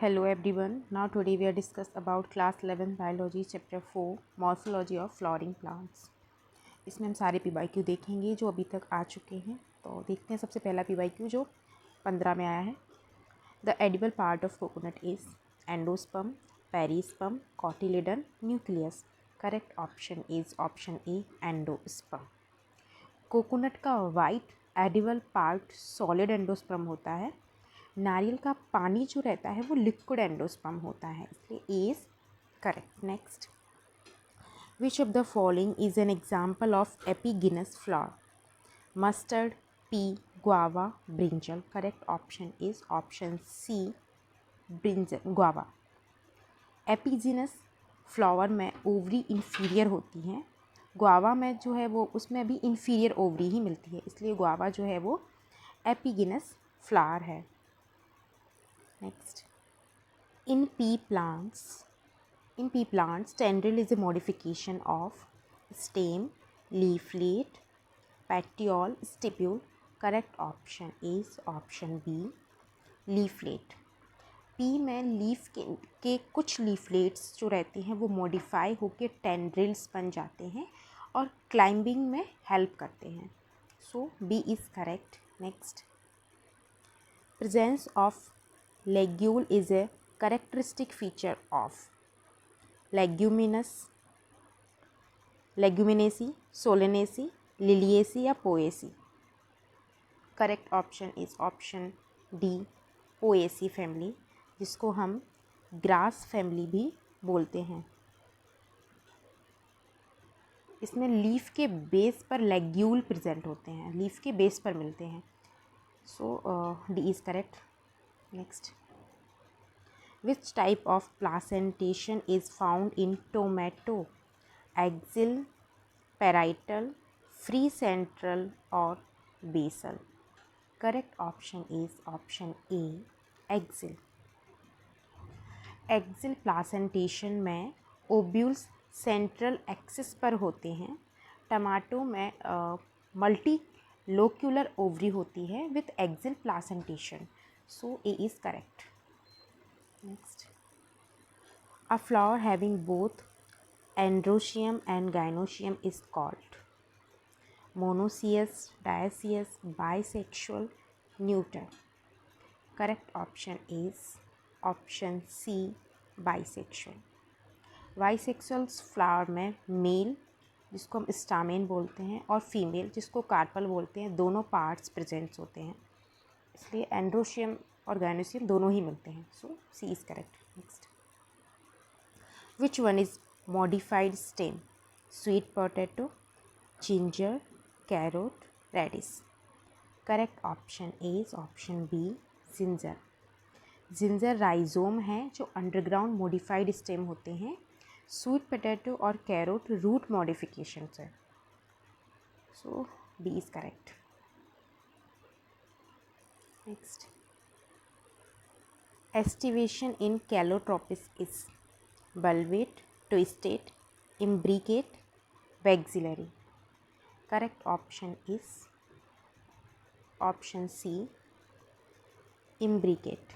Hello everyone. Now today we are discuss about class 11 biology chapter 4 morphology of flowering plants. इसमें हम सारे PYQ देखेंगे जो अभी तक आ चुके हैं. तो देखते हैं सबसे पहला PYQ जो 15 में आया है. The edible part of coconut is endosperm, perisperm, cotyledon, nucleus. Correct option is option A endosperm. Coconut का white edible part solid endosperm होता है. नारियल का पानी जो रहता है वो लिक्विड एंडोस्पर्म होता है, इसलिए A is correct. Next, which of the following is an example of epigynous flower? Mustard, pea, guava, brinjal. Correct option is option C brinjal guava. Epigynous flower में ओवरी इन्फीरियर होती है. Guava में जो है वो उसमें भी इन्फीरियर ओवरी ही मिलती है, इसलिए गुआवा जो है वो एपिगिनस फ्लावर है. Next, in pea plants, tendril is a modification of stem, leaflet, petiole, stipule. Correct option is option B, leaflet. P में लीफ के कुछ लीफलेट्स जो रहते हैं वो मॉडिफाई होकर टेंड्रिल्स बन जाते हैं और क्लाइंबिंग में हेल्प करते हैं. So B is correct. Next, presence of legule is a characteristic feature of leguminaceae, solanaceae, liliaceae या poaceae. Correct option is option D Poaceae family, जिसको हम ग्रास फैमिली भी बोलते हैं. इसमें लीफ के बेस पर लेग्यूल प्रेजेंट होते हैं, लीफ के बेस पर मिलते हैं. So D is correct. Next, which type of placentation is found in tomato? Axial, parietal, free central or basal? Correct option is option A axial. Axial placentation में ovules central axis पर होते हैं. Tomato में multi लोक्यूलर ovary होती है with axial placentation. So A is correct. Next, a flower having both androecium and gynoecium is called monoecious, dioecious, bisexual, neuter. Correct option is option C bisexual. Bisexual flower में mail जिसको हम stamen बोलते हैं और female जिसको carpel बोलते हैं, दोनों पार्ट्स प्रेजेंट्स होते हैं, इसलिए एंड्रोशियम और गायनोसियम दोनों ही मिलते हैं. So C is correct. Next, which one is modified stem? Sweet potato, ginger, carrot, radish. Correct option is option B ginger. Ginger rhizome है जो अंडरग्राउंड मॉडिफाइड स्टेम होते हैं. स्वीट पोटैटो और कैरोट रूट मॉडिफिकेशंस है. So B is correct. Next, estivation in calotropis is bulbate, twisted, imbricate, maxillary. Correct option is option C imbricate.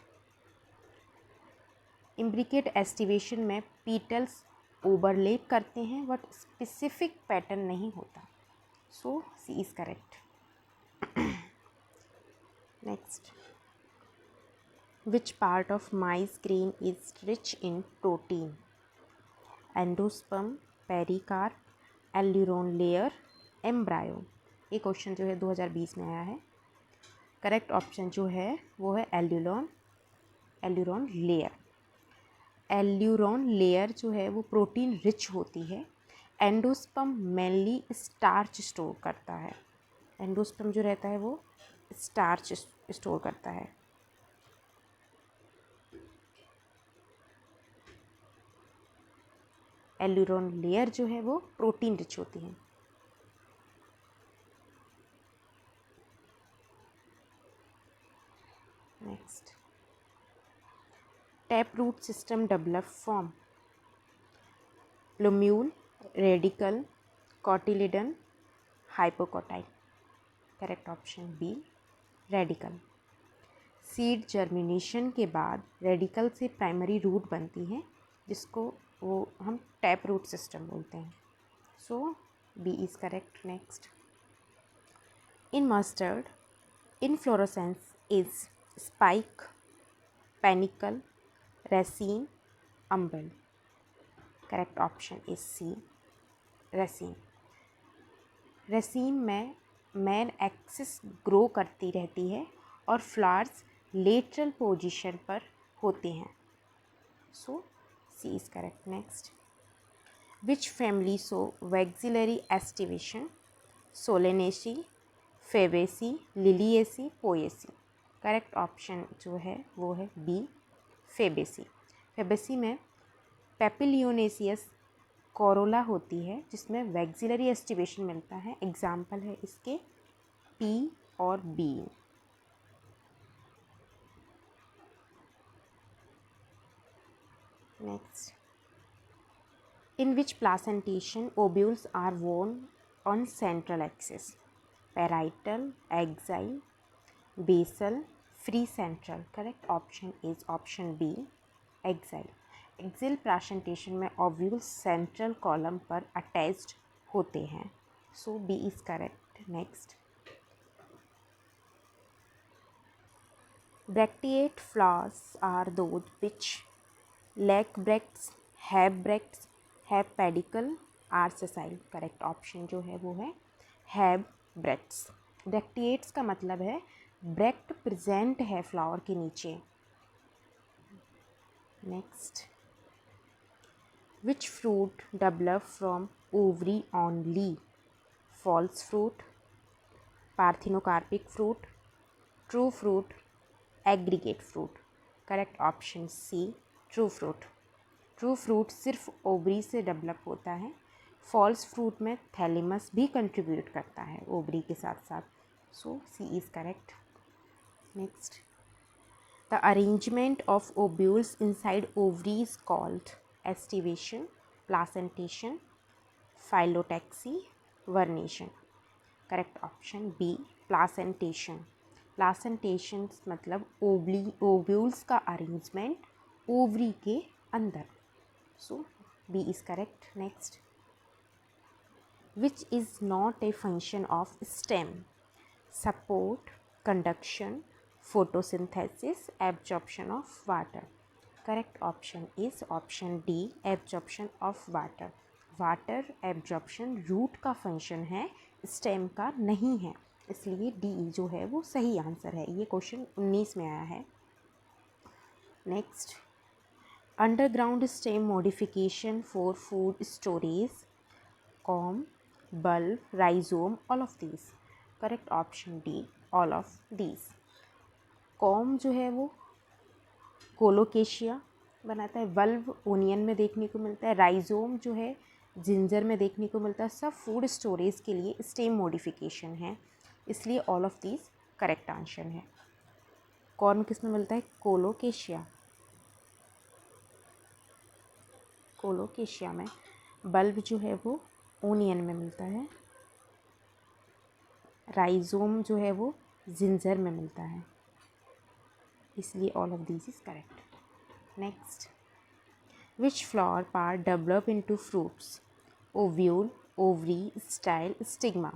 imbricate estivation में petals overlap करते हैं but specific pattern नहीं होता. So C is correct. Next, which part of maize grain is rich in protein? Endosperm, pericarp, alluron layer, embryo. ये question जो है 2020 में आया है. करेक्ट ऑप्शन जो है वो है एल्यूरॉन लेयर. एल्यूरॉन लेयर जो है वो प्रोटीन रिच होती है. एंडोस्पर्म मेनली स्टार्च स्टोर करता है. एंडोस्पर्म जो रहता है वो स्टार्च स्टोर करता है. एल्यूरॉन लेयर जो है वो प्रोटीन रिच होती है. Next, tap root system develop from plumule, radicle, cotyledon, hypocotyl. Correct option B radicle. Seed germination के बाद रेडिकल से प्राइमरी रूट बनती है, जिसको वो हम टैप रूट सिस्टम बोलते हैं. So B is correct. Next, in mustard inflorescence is spike, panicle, raceme, umbel. Correct option is C, raceme. Raceme में मेन एक्सिस ग्रो करती रहती है और फ्लावर्स लेटरल पोजीशन पर होते हैं. So C is correct. Next, which family shows vexillary aestivation? Solanaceae, Fabaceae, Liliaceae, Poaceae. Correct option जो है वो है बी, फेबेसी. फेबेसी में पेपिलियोनेसियस कोरोला होती है, जिसमें वैक्सिलरी एस्टिवेशन मिलता है. एग्जाम्पल है इसके पी और B. Next, in which placentation ovules are borne on central axis? Parietal, axile, basal, free central. Correct option is option B, axile. Axile placentation में ओव्यूल्स सेंट्रल कॉलम पर attached होते हैं. So B is correct. Next, bracteate flowers are those which lack bracts, have bracts, have pedicel, are sessile. Correct option जो है वो है have bracts. ब्रैक्टिएट्स का मतलब है ब्रैक्ट प्रेजेंट है फ्लावर के नीचे. Next, which fruit develop from ovary only? False fruit, parthenocarpic fruit, true fruit, aggregate fruit. Correct option C, true fruit. True fruit सिर्फ ओवरी से डेवलप होता है. फॉल्स फ्रूट में थैलेमस भी कंट्रीब्यूट करता है ओवरी के साथ साथ. So C is correct. Next, the arrangement of ovules inside ovary is called aestivation, placentation, phyllotaxy, vernation. Correct option B, placentation. Placentation मतलब ओब्यूल्स का अरेंजमेंट ओवरी के अंदर. So B is correct. Next, which is not a function of stem? Support, conduction, photosynthesis, absorption of water. Correct option is option D, absorption of water. Water absorption root का function है, stem का नहीं है, इसलिए D जो है वो सही आंसर है. ये क्वेश्चन 19 में आया है. Next, underground stem modification for food storage, com, bulb, rhizome, all of these. Correct option D, all of these. Com जो है वो कोलोकेशिया बनाता है, बल्ब ओनियन में देखने को मिलता है, राइजोम जो है जिंजर में देखने को मिलता है. सब फूड स्टोरेज के लिए स्टेम मॉडिफिकेशन है, इसलिए all of these correct answer है. कॉर्न किस में मिलता है? कोलोकेशिया. कोलोकेशिया में. बल्ब जो है वो ओनियन में मिलता है. राइजोम जो है वो जिंजर में मिलता है, इसलिए all of this is correct. Next, which flower part develop into fruits? Ovule, ovary, style, stigma.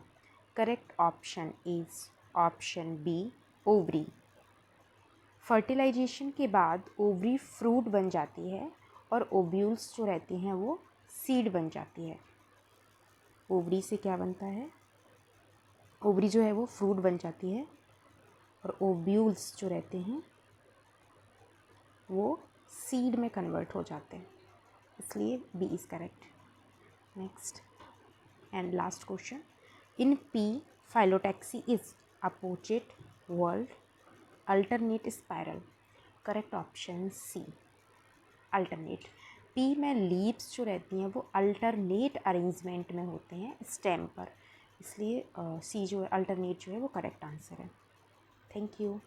Correct option is option B, ovary. Fertilisation के बाद ओवरी फ्रूट बन जाती है और ओव्यूल्स जो रहती हैं वो सीड बन जाती है. ओवरी से क्या बनता है? ओवरी जो है वो फ्रूट बन जाती है और ओव्यूल्स जो रहते हैं वो सीड में कन्वर्ट हो जाते हैं, इसलिए B is correct. Next and last question, in pea phyllotaxy is opposite, whorled, alternate, spiral. Correct option C, alternate. Pea में लीव्स जो रहती हैं वो अल्टरनेट अरेंजमेंट में होते हैं स्टेम पर, इसलिए सी जो है अल्टरनेट जो है वो करेक्ट आंसर है. Thank you.